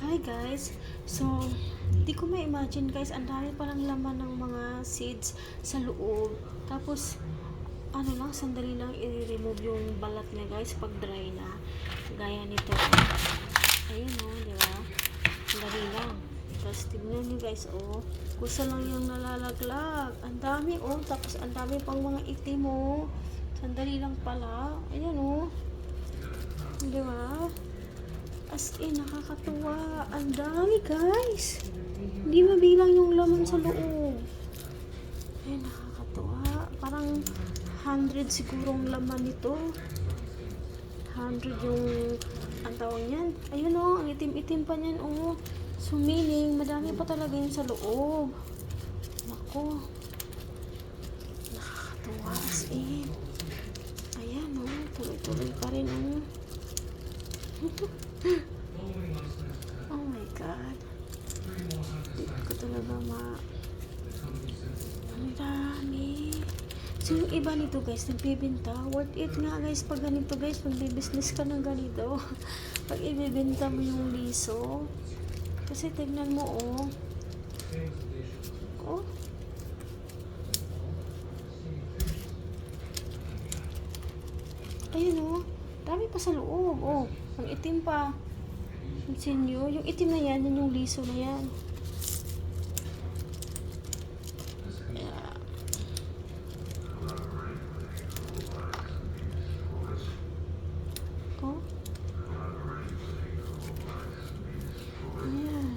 Hi guys! So, di ko ma-imagine guys, ang dami palang laman ng mga seeds sa loob. Tapos, ano lang, sandali lang i-remove yung balat niya guys pag dry na. Gaya nito. Ayun o, di ba? Sandali lang. Tapos, tignan nyo guys, oh. Kusa lang yung nalalaglag. Ang dami oh. Tapos, ang dami pang mga itim oh. Sandali lang pala. Ayan oh. Di ba? As in, nakakatuwa. Ang dami, guys. Hindi mabilang yung laman sa loob. Ay, nakakatuwa. Parang 100 sigurong laman nito. 100 yung ang tawag niyan. Ayun o, ang itim-itim pa niyan o. So, meaning, madami pa talaga yun sa loob. Nako. Nakakatuwa as in. Ayan o, tuloy-tuloy pa rin o. Oh my God. Hindi ko talaga ang dami. So, yung iba nito guys, nagbibenta. Worth it nga guys pag ganito guys. Magbibusiness ka ng ganito. Pag ibibenta mo yung liso. Kasi tignan mo oh. Oh. Ayun oh. Dami pa sa loob. Oh. Ang itim pa. Pansin nyo, yung itim na yan, yun yung liso na yan. Yeah. Oh. Ayan.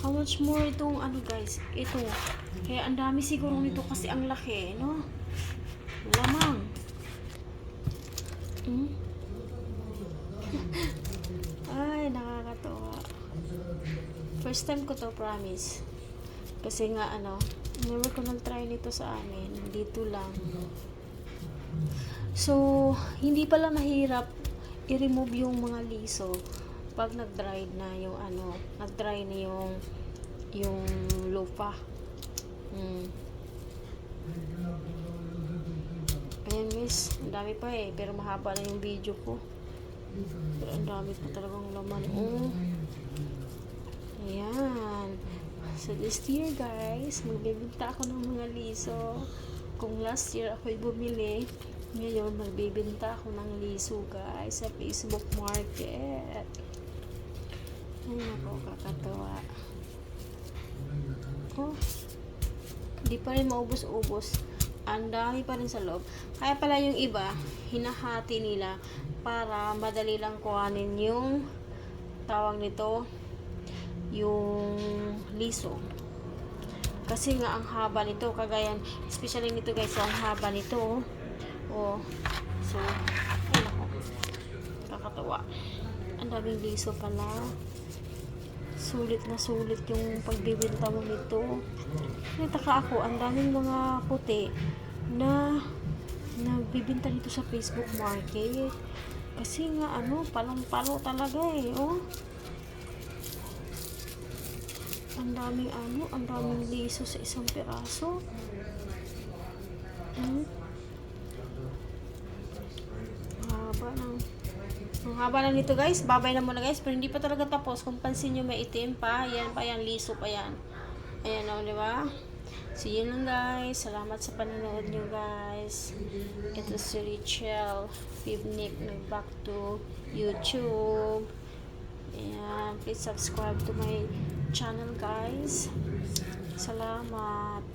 How much more itong ano guys? Ito. Kaya ang dami siguro nito kasi ang laki, no? Lamang. Hmm? Ay, nakakatawa. First time ko to, promise. Kasi nga, ano, never ko nag-try nito sa amin. Dito lang. So, hindi pala mahirap i-remove yung mga liso pag nag-dry na yung, ano, nag-dry na yung lupa. Ayan guys, ang dami pa eh. Pero mahaba na yung video ko. Pero ang dami pa talagang laman. Oh. Ayan. So this year guys, magbibenta ako ng mga liso. Kung last year ako'y bumili, ngayon magbibenta ako ng liso guys sa Facebook Market. Ay nako, kakatawa. Oh. Hindi pa rin maubos-ubos. Ang dami pa rin sa loob. Kaya pala yung iba, hinahati nila para madali lang kuhanin yung tawag nito, yung liso. Kasi nga ang haba nito, kagayan, especially nito guys, ang haba nito. Oh. So, ay nako. Kakatawa. Ang daming liso pala. Sulit na sulit yung pagbibenta mo nito. Nataka ako, ang daming mga puti na nagbibenta nito sa Facebook Market. Kasi nga ano, palong-palo talaga eh, oh. Ang daming ano, ang daming liso sa isang piraso. Ang haba lang nito guys. Babay na muna guys. Pero hindi pa talaga tapos. Kung pansin nyo may itim pa. Yan pa yan. Liso pa yan. Ayan o, di ba? So yun lang guys. Salamat sa panonood nyo guys. Ito si Richelle Pivnik. Back to YouTube. Ayan. Please subscribe to my channel guys. Salamat.